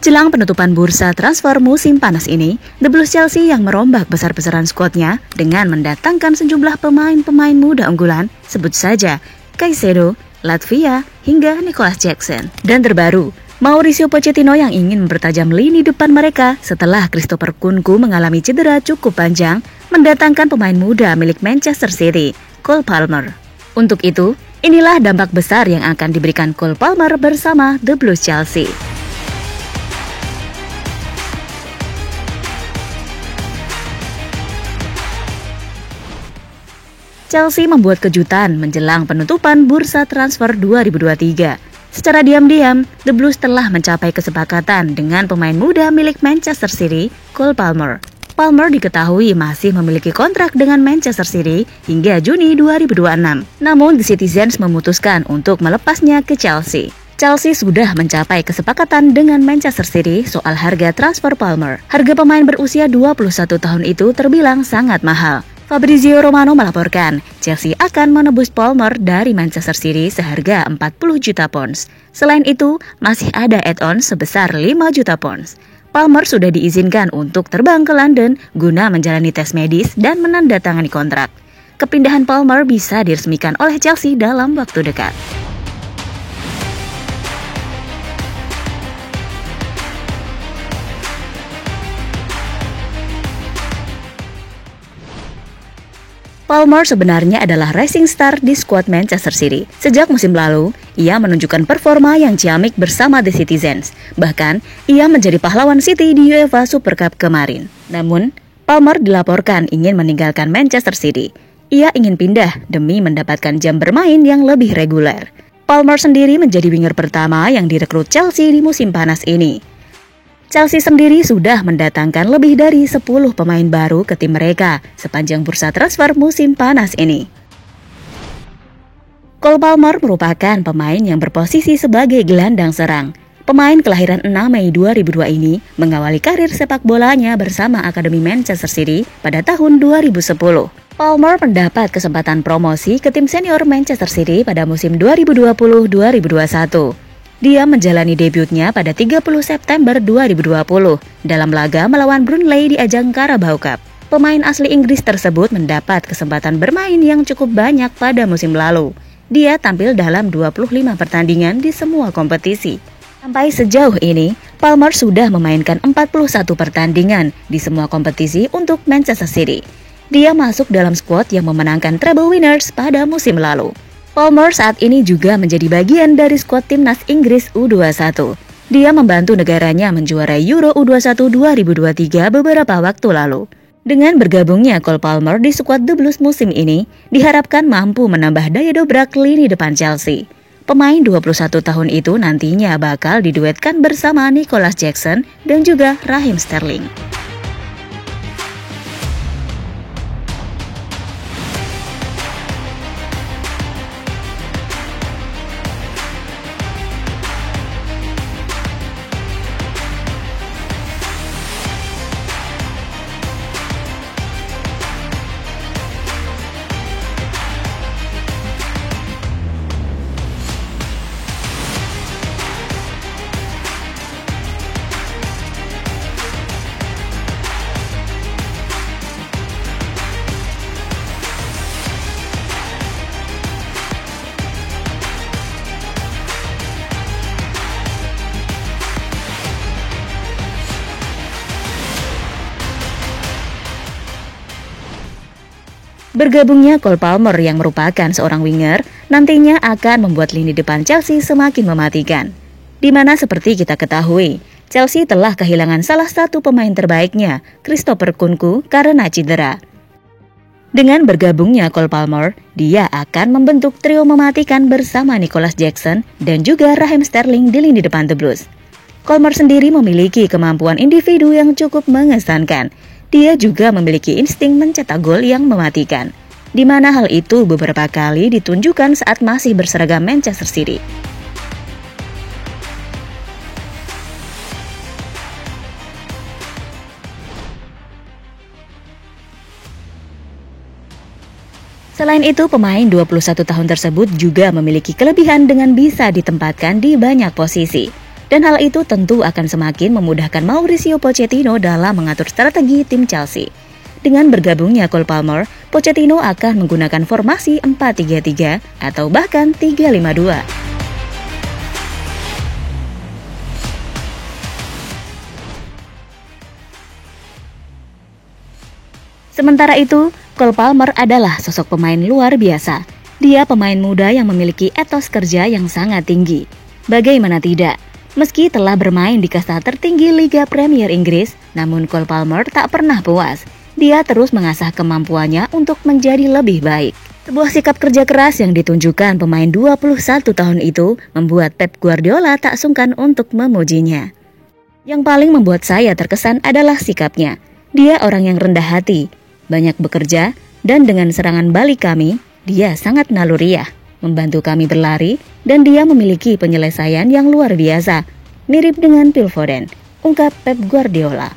Jelang penutupan bursa transfer musim panas ini, The Blues Chelsea yang merombak besar-besaran skuadnya dengan mendatangkan sejumlah pemain-pemain muda unggulan, sebut saja Caicedo, Latvia, hingga Nicolas Jackson. Dan terbaru, Mauricio Pochettino yang ingin mempertajam lini depan mereka setelah Christopher Nkunku mengalami cedera cukup panjang, mendatangkan pemain muda milik Manchester City, Cole Palmer. Untuk itu, inilah dampak besar yang akan diberikan Cole Palmer bersama The Blues Chelsea. Chelsea membuat kejutan menjelang penutupan bursa transfer 2023. Secara diam-diam, The Blues telah mencapai kesepakatan dengan pemain muda milik Manchester City, Cole Palmer. Palmer diketahui masih memiliki kontrak dengan Manchester City hingga Juni 2026. Namun, The Citizens memutuskan untuk melepasnya ke Chelsea. Chelsea sudah mencapai kesepakatan dengan Manchester City soal harga transfer Palmer. Harga pemain berusia 21 tahun itu terbilang sangat mahal. Fabrizio Romano melaporkan, Chelsea akan menebus Palmer dari Manchester City seharga 40 juta pounds. Selain itu, masih ada add-on sebesar 5 juta pounds. Palmer sudah diizinkan untuk terbang ke London guna menjalani tes medis dan menandatangani kontrak. Kepindahan Palmer bisa diresmikan oleh Chelsea dalam waktu dekat. Palmer sebenarnya adalah rising star di skuad Manchester City. Sejak musim lalu, ia menunjukkan performa yang ciamik bersama The Citizens. Bahkan, ia menjadi pahlawan City di UEFA Super Cup kemarin. Namun, Palmer dilaporkan ingin meninggalkan Manchester City. Ia ingin pindah demi mendapatkan jam bermain yang lebih reguler. Palmer sendiri menjadi winger pertama yang direkrut Chelsea di musim panas ini. Chelsea sendiri sudah mendatangkan lebih dari 10 pemain baru ke tim mereka sepanjang bursa transfer musim panas ini. Cole Palmer merupakan pemain yang berposisi sebagai gelandang serang. Pemain kelahiran 6 Mei 2002 ini mengawali karir sepak bolanya bersama Akademi Manchester City pada tahun 2010. Palmer mendapat kesempatan promosi ke tim senior Manchester City pada musim 2020-2021. Dia menjalani debutnya pada 30 September 2020 dalam laga melawan Burnley di ajang Carabao Cup. Pemain asli Inggris tersebut mendapat kesempatan bermain yang cukup banyak pada musim lalu. Dia tampil dalam 25 pertandingan di semua kompetisi. Sampai sejauh ini, Palmer sudah memainkan 41 pertandingan di semua kompetisi untuk Manchester City. Dia masuk dalam skuad yang memenangkan treble winners pada musim lalu. Palmer saat ini juga menjadi bagian dari skuad timnas Inggris U21. Dia membantu negaranya menjuarai Euro U21 2023 beberapa waktu lalu. Dengan bergabungnya Cole Palmer di skuad The Blues musim ini, diharapkan mampu menambah daya dobrak lini depan Chelsea. Pemain 21 tahun itu nantinya bakal diduetkan bersama Nicolas Jackson dan juga Raheem Sterling. Bergabungnya Cole Palmer yang merupakan seorang winger nantinya akan membuat lini depan Chelsea semakin mematikan. Di mana seperti kita ketahui, Chelsea telah kehilangan salah satu pemain terbaiknya, Christopher Nkunku, karena cedera. Dengan bergabungnya Cole Palmer, dia akan membentuk trio mematikan bersama Nicolas Jackson dan juga Raheem Sterling di lini depan The Blues. Palmer sendiri memiliki kemampuan individu yang cukup mengesankan. Dia juga memiliki insting mencetak gol yang mematikan, di mana hal itu beberapa kali ditunjukkan saat masih berseragam Manchester City. Selain itu, pemain 21 tahun tersebut juga memiliki kelebihan dengan bisa ditempatkan di banyak posisi. Dan hal itu tentu akan semakin memudahkan Mauricio Pochettino dalam mengatur strategi tim Chelsea. Dengan bergabungnya Cole Palmer, Pochettino akan menggunakan formasi 4-3-3 atau bahkan 3-5-2. Sementara itu, Cole Palmer adalah sosok pemain luar biasa. Dia pemain muda yang memiliki etos kerja yang sangat tinggi. Bagaimana tidak? Meski telah bermain di kasta tertinggi Liga Premier Inggris, namun Cole Palmer tak pernah puas. Dia terus mengasah kemampuannya untuk menjadi lebih baik. Sebuah sikap kerja keras yang ditunjukkan pemain 21 tahun itu membuat Pep Guardiola tak sungkan untuk memujinya. Yang paling membuat saya terkesan adalah sikapnya. Dia orang yang rendah hati, banyak bekerja, dan dengan serangan balik kami, dia sangat naluriah, membantu kami berlari, dan dia memiliki penyelesaian yang luar biasa, mirip dengan Phil Foden, ungkap Pep Guardiola.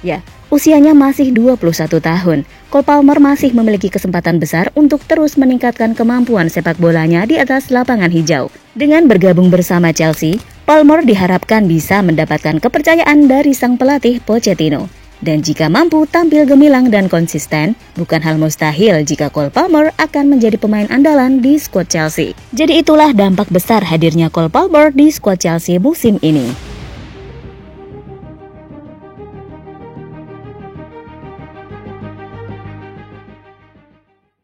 Ya, usianya masih 21 tahun, Cole Palmer masih memiliki kesempatan besar untuk terus meningkatkan kemampuan sepak bolanya di atas lapangan hijau. Dengan bergabung bersama Chelsea, Palmer diharapkan bisa mendapatkan kepercayaan dari sang pelatih Pochettino. Dan jika mampu tampil gemilang dan konsisten, bukan hal mustahil jika Cole Palmer akan menjadi pemain andalan di skuad Chelsea. Jadi itulah dampak besar hadirnya Cole Palmer di skuad Chelsea musim ini.